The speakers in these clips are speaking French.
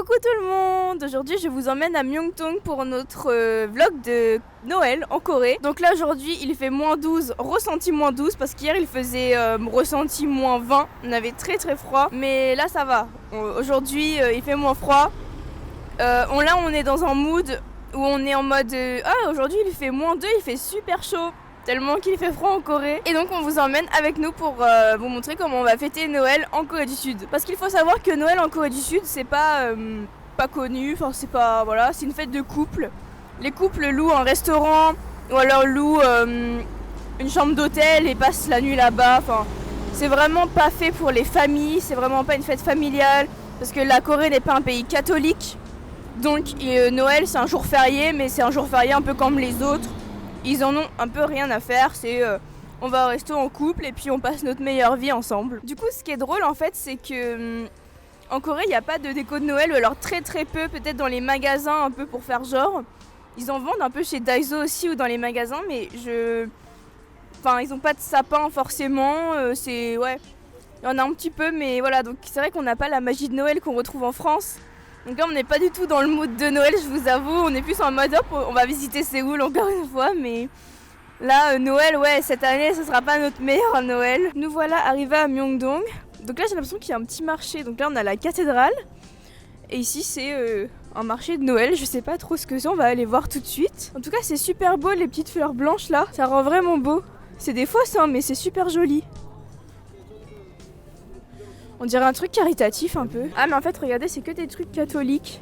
Coucou tout le monde. Aujourd'hui je vous emmène à Myeongdong pour notre vlog de Noël en Corée. Donc là aujourd'hui il fait moins 12, ressenti moins 12 parce qu'hier il faisait ressenti moins 20. On avait très froid mais là ça va. Aujourd'hui il fait moins froid. Là on est dans un mood où on est en mode aujourd'hui il fait moins 2, il fait super chaud. Tellement qu'il fait froid en Corée. Et donc on vous emmène avec nous pour vous montrer comment on va fêter Noël en Corée du Sud. Parce qu'il faut savoir que Noël en Corée du Sud c'est pas connu, enfin c'est pas, voilà, c'est une fête de couple. Les couples louent un restaurant ou alors louent une chambre d'hôtel et passent la nuit là-bas. Enfin c'est vraiment pas fait pour les familles, c'est vraiment pas une fête familiale. Parce que la Corée n'est pas un pays catholique. Donc Noël c'est un jour férié, mais c'est un jour férié un peu comme les autres. Ils en ont un peu rien à faire, c'est on va au resto en couple et puis on passe notre meilleure vie ensemble. Du coup ce qui est drôle en fait c'est que en Corée il n'y a pas de déco de Noël, ou alors très peu, peut-être dans les magasins un peu pour faire genre. Ils en vendent un peu chez Daiso aussi ou dans les magasins, mais ils n'ont pas de sapin forcément, c'est ouais, il y en a un petit peu, mais voilà, donc c'est vrai qu'on n'a pas la magie de Noël qu'on retrouve en France. Donc là on n'est pas du tout dans le mood de Noël, je vous avoue, on est plus en mode hop, on va visiter Séoul encore une fois, mais là Noël, ouais, cette année ce sera pas notre meilleur Noël. Nous voilà arrivés à Myeongdong, donc là j'ai l'impression qu'il y a un petit marché, donc là on a la cathédrale, et ici c'est un marché de Noël, je sais pas trop ce que c'est, on va aller voir tout de suite. En tout cas c'est super beau, les petites fleurs blanches là, ça rend vraiment beau. C'est des fausses hein, mais c'est super joli. On dirait un truc caritatif un peu. Ah mais en fait regardez, c'est que des trucs catholiques.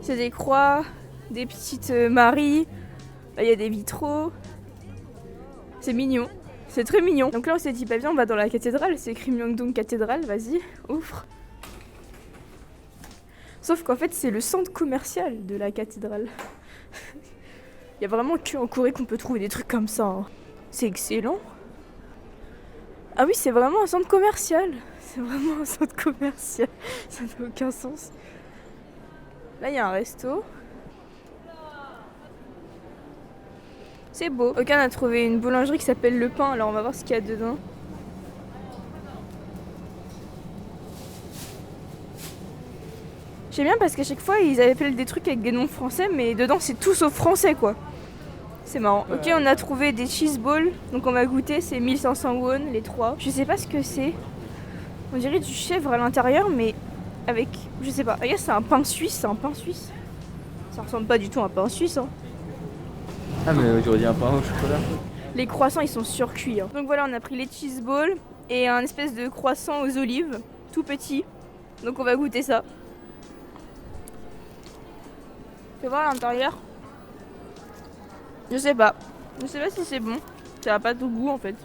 C'est des croix, des petites Maries. Là il y a des vitraux. C'est mignon. C'est très mignon. Donc là on s'est dit bah viens on va dans la cathédrale. C'est écrit Myeongdong cathédrale, vas-y, ouvre. Sauf qu'en fait c'est le centre commercial de la cathédrale. Il y a vraiment que en Corée qu'on peut trouver des trucs comme ça. Hein. C'est excellent. Ah oui c'est vraiment un centre commercial. C'est vraiment un centre commercial, ça n'a aucun sens. Là il y a un resto. C'est beau. Ok, on a trouvé une boulangerie qui s'appelle Le Pain, alors on va voir ce qu'il y a dedans. J'aime bien parce qu'à chaque fois ils avaient fait des trucs avec des noms français, mais dedans c'est tout sauf français quoi. C'est marrant. Ok, on a trouvé des cheese balls, donc on va goûter, c'est 1500 won les 3. Je sais pas ce que c'est. On dirait du chèvre à l'intérieur, mais avec, je sais pas. Regarde, c'est un pain suisse, Ça ressemble pas du tout à un pain suisse, hein. Ah mais j'aurais dit un pain au chocolat. Les croissants, ils sont surcuits. Hein. Donc voilà, on a pris les cheese balls et un espèce de croissant aux olives, tout petit. Donc on va goûter ça. Fais voir à l'intérieur. Je sais pas si c'est bon. Ça a pas de goût en fait.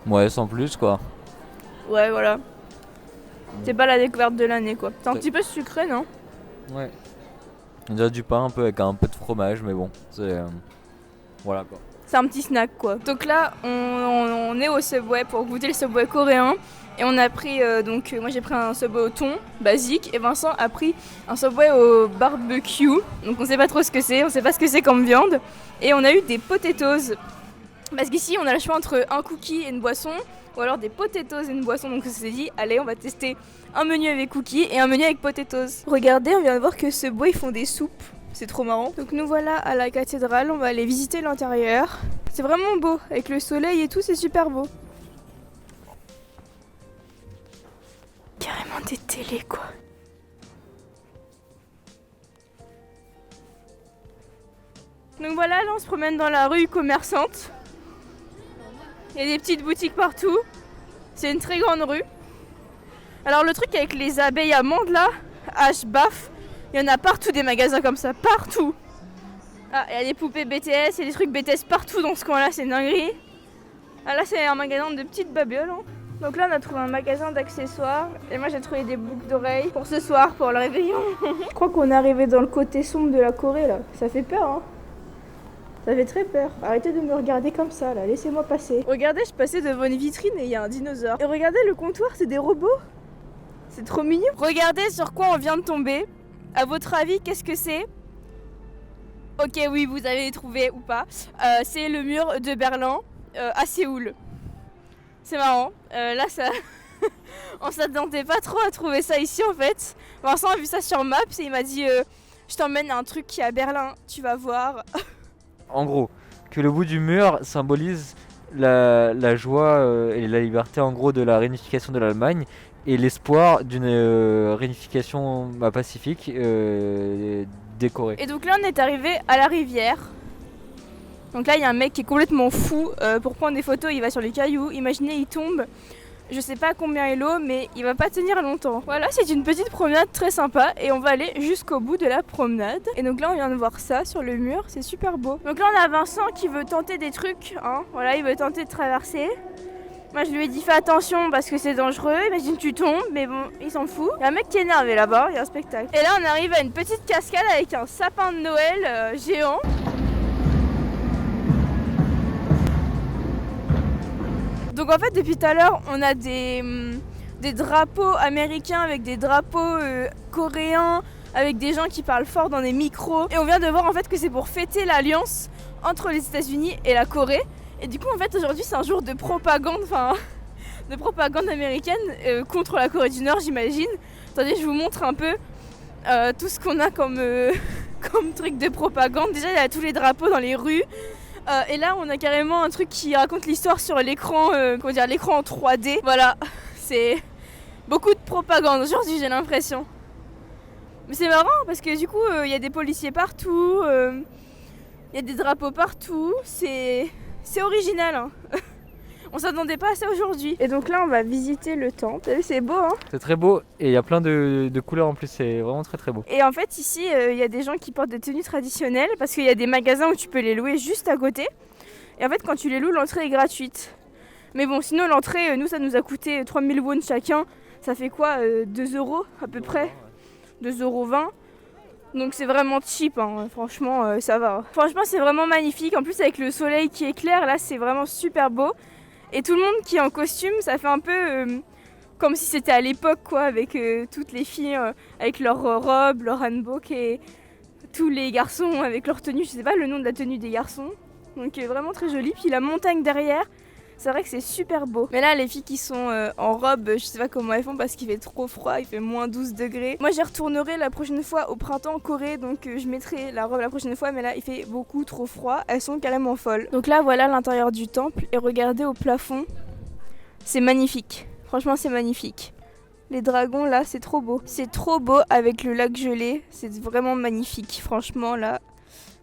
Ouais, sans plus quoi. Ouais, voilà. C'est pas la découverte de l'année quoi. C'est un petit peu sucré, non? Ouais. On dirait du pain un peu avec un peu de fromage, mais bon, c'est... voilà quoi. C'est un petit snack quoi. Donc là, on est au Subway pour goûter le Subway coréen. Et on a pris, moi j'ai pris un Subway au thon, basique. Et Vincent a pris un Subway au barbecue. Donc on sait pas trop ce que c'est, on sait pas ce que c'est comme viande. Et on a eu des potatoes. Parce qu'ici on a le choix entre un cookie et une boisson, ou alors des potatoes et une boisson. Donc on s'est dit, allez on va tester un menu avec cookies et un menu avec potatoes. Regardez, on vient de voir que Subway ils font des soupes. C'est trop marrant. Donc nous voilà à la cathédrale, on va aller visiter l'intérieur. C'est vraiment beau, avec le soleil et tout, c'est super beau. Carrément des télés quoi. Donc voilà, là on se promène dans la rue commerçante. Il y a des petites boutiques partout. C'est une très grande rue. Alors le truc avec les abeilles amandes là, H-Baf, il y en a partout des magasins comme ça, partout. Ah, il y a des poupées BTS, il y a des trucs BTS partout dans ce coin-là, c'est une dinguerie. Ah là c'est un magasin de petites babioles. Hein. Donc là on a trouvé un magasin d'accessoires et moi j'ai trouvé des boucles d'oreilles pour ce soir, pour le réveillon. Je crois qu'on est arrivé dans le côté sombre de la Corée là, ça fait peur hein. Ça fait très peur. Arrêtez de me regarder comme ça là, laissez-moi passer. Regardez, je passais devant une vitrine et il y a un dinosaure. Et regardez le comptoir, c'est des robots. C'est trop mignon. Regardez sur quoi on vient de tomber. À votre avis, qu'est-ce que c'est? Ok, oui, vous avez trouvé ou pas. C'est le mur de Berlin à Séoul. C'est marrant. Là, ça... On s'attendait pas trop à trouver ça ici en fait. Vincent a vu ça sur Maps et il m'a dit je t'emmène à un truc qui est à Berlin, tu vas voir. En gros, que le bout du mur symbolise la joie et la liberté en gros de la réunification de l'Allemagne et l'espoir d'une réunification pacifique décorée. Et donc là on est arrivé à la rivière. Donc là il y a un mec qui est complètement fou pour prendre des photos, il va sur les cailloux, imaginez il tombe. Je sais pas combien est l'eau, mais il va pas tenir longtemps. Voilà, c'est une petite promenade très sympa et on va aller jusqu'au bout de la promenade. Et donc là, on vient de voir ça sur le mur, c'est super beau. Donc là, on a Vincent qui veut tenter des trucs, hein. Voilà, il veut tenter de traverser. Moi, je lui ai dit fais attention parce que c'est dangereux. Imagine tu tombes, mais bon, il s'en fout. Il y a un mec qui est énervé là-bas, il y a un spectacle. Et là, on arrive à une petite cascade avec un sapin de Noël géant. Donc en fait depuis tout à l'heure on a des drapeaux américains avec des drapeaux coréens, avec des gens qui parlent fort dans des micros. Et on vient de voir en fait que c'est pour fêter l'alliance entre les États-Unis et la Corée. Et du coup en fait aujourd'hui c'est un jour de propagande, américaine contre la Corée du Nord j'imagine. Attendez je vous montre un peu tout ce qu'on a comme truc de propagande. Déjà il y a tous les drapeaux dans les rues. Et là on a carrément un truc qui raconte l'histoire sur l'écran, l'écran en 3D. Voilà, c'est beaucoup de propagande aujourd'hui j'ai l'impression. Mais c'est marrant parce que du coup il y a des policiers partout, il y a des drapeaux partout, c'est original hein. On s'attendait pas à ça aujourd'hui. Et donc là on va visiter le temple. T'as vu c'est beau hein. C'est très beau et il y a plein de couleurs en plus, c'est vraiment très très beau. Et en fait ici il y a des gens qui portent des tenues traditionnelles parce qu'il y a des magasins où tu peux les louer juste à côté. Et en fait quand tu les loues l'entrée est gratuite. Mais bon sinon l'entrée nous ça nous a coûté 3000 won chacun. Ça fait quoi 2 euros à peu près 2,20 €. Donc c'est vraiment cheap hein. Franchement ça va. Franchement c'est vraiment magnifique. En plus avec le soleil qui éclaire là c'est vraiment super beau. Et tout le monde qui est en costume, ça fait un peu comme si c'était à l'époque quoi, avec toutes les filles avec leurs robes, leur hanbok et tous les garçons avec leur tenue, je sais pas le nom de la tenue des garçons. Donc vraiment très joli. Puis la montagne derrière, c'est vrai que c'est super beau. Mais là les filles qui sont en robe, je sais pas comment elles font parce qu'il fait trop froid, il fait moins 12 degrés. Moi j'y retournerai la prochaine fois au printemps en Corée, donc je mettrai la robe la prochaine fois, mais là il fait beaucoup trop froid, elles sont carrément folles. Donc là voilà l'intérieur du temple et regardez au plafond, c'est magnifique, franchement c'est magnifique. Les dragons là c'est trop beau. C'est trop beau avec le lac gelé, c'est vraiment magnifique, franchement là.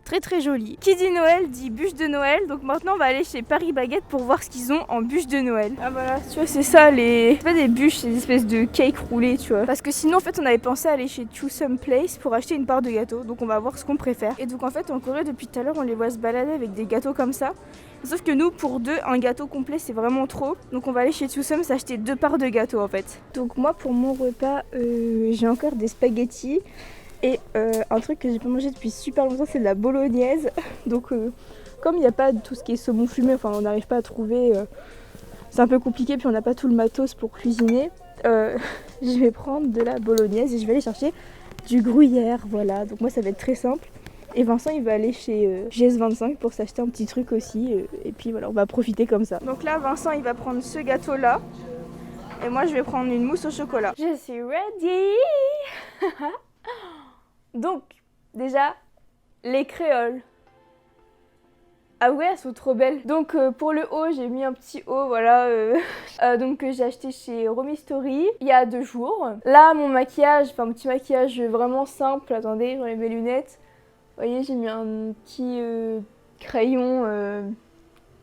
Très très joli. Qui dit Noël dit bûche de Noël. Donc maintenant on va aller chez Paris Baguette pour voir ce qu'ils ont en bûche de Noël. Ah voilà, tu vois c'est ça les... C'est pas des bûches, c'est des espèces de cake roulées tu vois. Parce que sinon en fait on avait pensé aller chez Choosome Place pour acheter une part de gâteau. Donc on va voir ce qu'on préfère. Et donc en fait en Corée depuis tout à l'heure on les voit se balader avec des gâteaux comme ça. Sauf que nous pour deux un gâteau complet c'est vraiment trop. Donc on va aller chez Choosome s'acheter 2 parts de gâteau en fait. Donc moi pour mon repas j'ai encore des spaghettis. Et un truc que j'ai pas mangé depuis super longtemps, c'est de la bolognaise. Donc comme il n'y a pas tout ce qui est saumon fumé, enfin on n'arrive pas à trouver, c'est un peu compliqué, puis on n'a pas tout le matos pour cuisiner. Je vais prendre de la bolognaise et je vais aller chercher du gruyère, voilà. Donc moi ça va être très simple. Et Vincent il va aller chez GS25 pour s'acheter un petit truc aussi. Et puis voilà, on va profiter comme ça. Donc là Vincent il va prendre ce gâteau là. Et moi je vais prendre une mousse au chocolat. Je suis ready. Donc, déjà, les créoles. Ah ouais, elles sont trop belles. Donc pour le haut, j'ai mis un petit haut, voilà. Donc j'ai acheté chez Romy Story il y a 2 jours. Là, mon maquillage, enfin un petit maquillage vraiment simple. Attendez, j'enlève mes lunettes. Vous voyez, j'ai mis un petit crayon...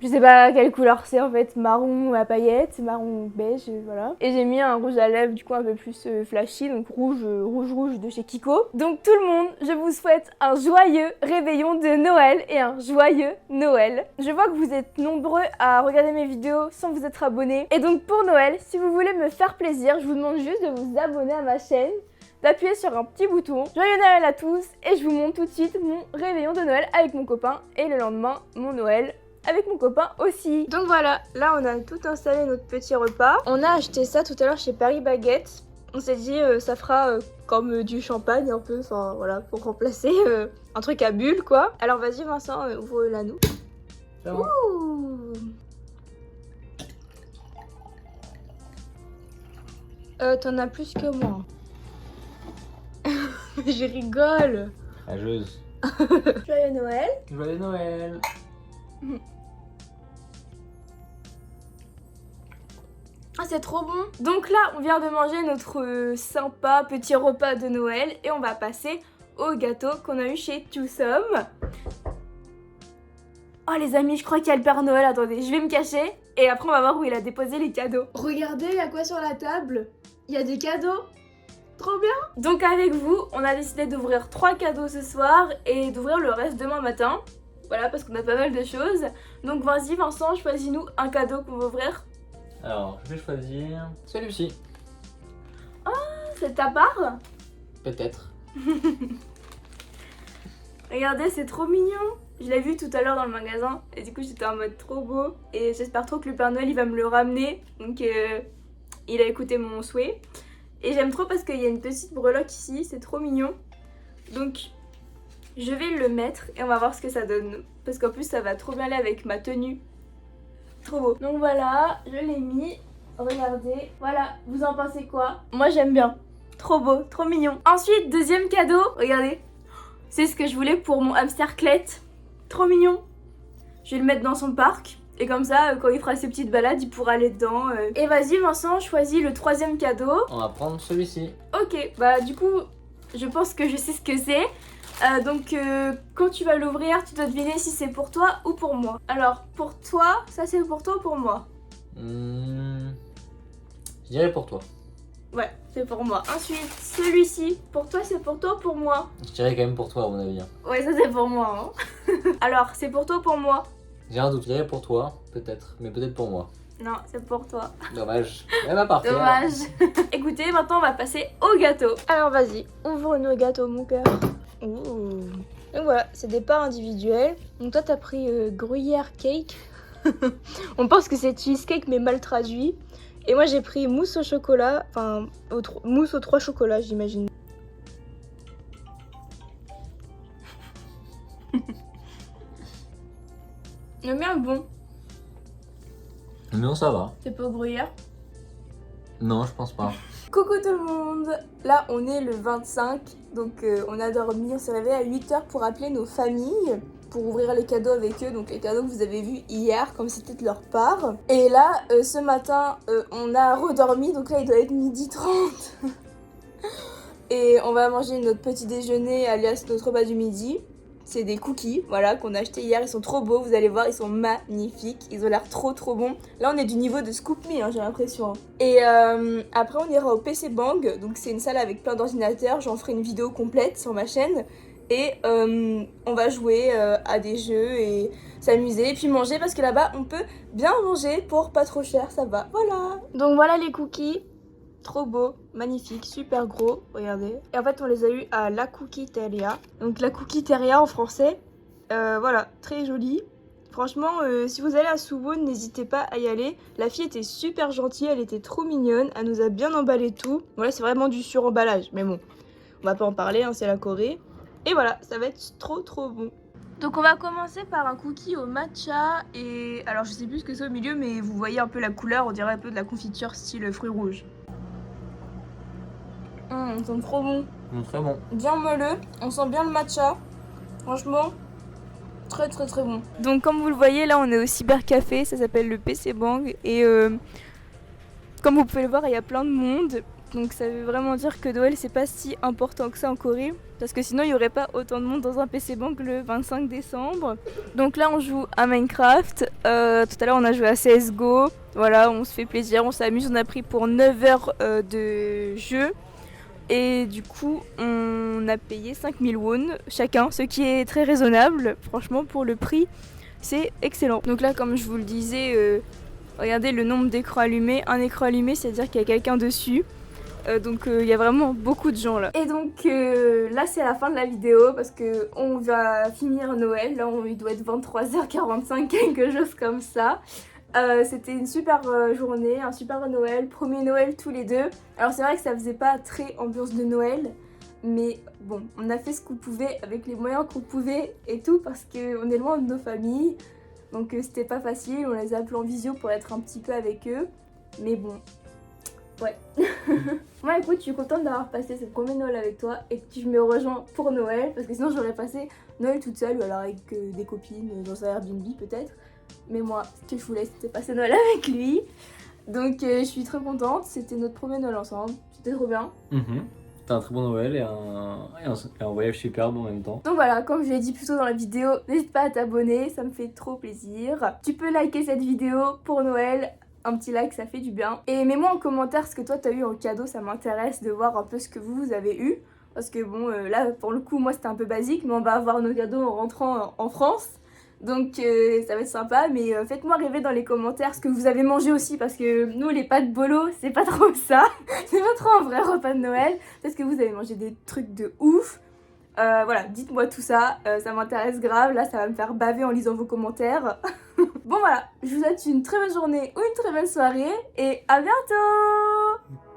Je sais pas quelle couleur c'est en fait, marron à paillettes, marron beige, voilà. Et j'ai mis un rouge à lèvres du coup un peu plus flashy, donc rouge de chez Kiko. Donc tout le monde, je vous souhaite un joyeux réveillon de Noël et un joyeux Noël. Je vois que vous êtes nombreux à regarder mes vidéos sans vous être abonnés. Et donc pour Noël, si vous voulez me faire plaisir, je vous demande juste de vous abonner à ma chaîne, d'appuyer sur un petit bouton. Joyeux Noël à tous et je vous montre tout de suite mon réveillon de Noël avec mon copain et le lendemain mon Noël avec mon copain aussi. Donc voilà, là on a tout installé notre petit repas. On a acheté ça tout à l'heure chez Paris Baguette. On s'est dit ça fera comme du champagne un peu, enfin voilà, pour remplacer un truc à bulles quoi. Alors vas-y Vincent, ouvre-la nous. Ouh. T'en as plus que moi. Je rigole. Rageuse. Joyeux Noël. Joyeux Noël. Ah, c'est trop bon. Donc là, on vient de manger notre sympa petit repas de Noël et on va passer au gâteau qu'on a eu chez Twosome. Oh les amis, je crois qu'il y a le Père Noël. Attendez, je vais me cacher et après on va voir où il a déposé les cadeaux. Regardez, il y a quoi sur la table? Il y a des cadeaux. Trop bien. Donc avec vous, on a décidé d'ouvrir 3 cadeaux ce soir et d'ouvrir le reste demain matin. Voilà, parce qu'on a pas mal de choses. Donc vas-y Vincent, choisis-nous un cadeau qu'on va ouvrir. Alors, je vais choisir celui-ci. C'est ta part? Peut-être. Regardez, c'est trop mignon. Je l'ai vu tout à l'heure dans le magasin et du coup j'étais en mode trop beau. Et j'espère trop que le Père Noël il va me le ramener. Donc il a écouté mon souhait. Et j'aime trop parce qu'il y a une petite breloque ici, c'est trop mignon. Donc je vais le mettre et on va voir ce que ça donne. Parce qu'en plus ça va trop bien aller avec ma tenue. Trop beau. Donc voilà, je l'ai mis. Regardez. Voilà, vous en pensez quoi? Moi j'aime bien. Trop beau, trop mignon. Ensuite, deuxième cadeau. Regardez. C'est ce que je voulais pour mon hamster Clette. Trop mignon. Je vais le mettre dans son parc. Et comme ça, quand il fera ses petites balades, il pourra aller dedans. Et vas-y Vincent, choisis le troisième cadeau. On va prendre celui-ci. Ok, bah du coup, je pense que je sais ce que c'est. Donc quand tu vas l'ouvrir, tu dois deviner si c'est pour toi ou pour moi. Alors, pour toi, ça c'est pour toi ou pour moi? Je dirais pour toi. Ouais, c'est pour moi. Ensuite, celui-ci, pour toi, c'est pour toi ou pour moi? Je dirais quand même pour toi à mon avis. Ouais, ça c'est pour moi. Hein. Alors, c'est pour toi ou pour moi? J'ai un doute, je dirais pour toi, peut-être, mais peut-être pour moi. Non, c'est pour toi. Dommage. Elle va partir. Dommage. Écoutez, maintenant on va passer au gâteau. Alors vas-y, ouvre-nous le gâteau, mon cœur. Ouh. Donc voilà, c'est des parts individuelles. Donc toi, t'as pris gruyère cake. On pense que c'est cheesecake, mais mal traduit. Et moi, j'ai pris mousse au chocolat. Enfin, mousse aux 3 chocolats, j'imagine. Le mien est bon. Non, ça va. C'est pas au gruyère? Non, je pense pas. Coucou tout le monde. Là, on est le 25. Donc, on a dormi. On s'est réveillé à 8h pour appeler nos familles. Pour ouvrir les cadeaux avec eux. Donc, les cadeaux que vous avez vus hier, comme c'était de leur part. Et là, ce matin, on a redormi. Donc là, il doit être 12h30. Et on va manger notre petit déjeuner, alias notre repas du midi. C'est des cookies, voilà, qu'on a acheté hier. Ils sont trop beaux, vous allez voir, ils sont magnifiques. Ils ont l'air trop bon. Là, on est du niveau de Scoop Me, hein, j'ai l'impression. Et après, on ira au PC Bang. Donc, c'est une salle avec plein d'ordinateurs. J'en ferai une vidéo complète sur ma chaîne. Et on va jouer à des jeux et s'amuser. Et puis manger, parce que là-bas, on peut bien manger pour pas trop cher, ça va. Voilà. Donc, voilà les cookies. Trop beau, magnifique, super gros, regardez. Et en fait, on les a eu à La Cookie-Teria. Donc, La Cookie-Teria en français. Voilà, très joli. Franchement, si vous allez à Suwon, n'hésitez pas à y aller. La fille était super gentille, elle était trop mignonne. Elle nous a bien emballé tout. Bon, là, c'est vraiment du suremballage. Mais bon, on va pas en parler, hein, c'est la Corée. Et voilà, ça va être trop bon. Donc on va commencer par un cookie au matcha. Et alors, je sais plus ce que c'est au milieu, mais vous voyez un peu la couleur. On dirait un peu de la confiture style fruits rouges. Ils sont trop bons. Très bon. Bien moelleux, on sent bien le matcha. Franchement, très bon. Donc comme vous le voyez, là on est au cybercafé, ça s'appelle le PC Bang. Et comme vous pouvez le voir, il y a plein de monde. Donc ça veut vraiment dire que Noël c'est pas si important que ça en Corée. Parce que sinon il n'y aurait pas autant de monde dans un PC Bang le 25 décembre. Donc là on joue à Minecraft. Tout à l'heure on a joué à CSGO. Voilà, on se fait plaisir, on s'amuse. On a pris pour 9 heures de jeu. Et du coup, on a payé 5000 won chacun, ce qui est très raisonnable. Franchement, pour le prix, c'est excellent. Donc là, comme je vous le disais, regardez le nombre d'écrans allumés. Un écran allumé, c'est-à-dire qu'il y a quelqu'un dessus. Donc il y a vraiment beaucoup de gens là. Et donc là, c'est la fin de la vidéo parce qu'on va finir Noël. Là, il doit être 23h45, quelque chose comme ça. C'était une super journée, un super Noël, premier Noël tous les deux. Alors c'est vrai que ça faisait pas très ambiance de Noël, mais bon, on a fait ce qu'on pouvait avec les moyens qu'on pouvait et tout parce qu'on est loin de nos familles. Donc c'était pas facile, on les a appelés en visio pour être un petit peu avec eux. Mais bon, Ouais. Moi écoute, je suis contente d'avoir passé ce premier Noël avec toi et que tu me rejoins pour Noël parce que sinon j'aurais passé Noël toute seule ou alors avec des copines dans un Airbnb peut-être. Mais moi, ce que je voulais c'était passer Noël avec lui. Donc je suis très contente, c'était notre premier Noël ensemble, c'était trop bien. C'était un très bon Noël et un voyage superbe en même temps. Donc voilà, comme je l'ai dit plus tôt dans la vidéo, n'hésite pas à t'abonner, ça me fait trop plaisir. Tu peux liker cette vidéo pour Noël, un petit like ça fait du bien. Et mets-moi en commentaire ce que toi t'as eu en cadeau, ça m'intéresse de voir un peu ce que vous avez eu. Parce que bon, là pour le coup moi c'était un peu basique, mais on va avoir nos cadeaux en rentrant en France. Donc ça va être sympa, mais faites-moi rêver dans les commentaires ce que vous avez mangé aussi, parce que nous les pâtes bolo, c'est pas trop ça. C'est pas trop un vrai repas de Noël. Peut-être que vous avez mangé des trucs de ouf. Voilà, dites-moi tout ça, ça m'intéresse grave. Là ça va me faire baver en lisant vos commentaires. Bon voilà, je vous souhaite une très bonne journée ou une très bonne soirée et à bientôt.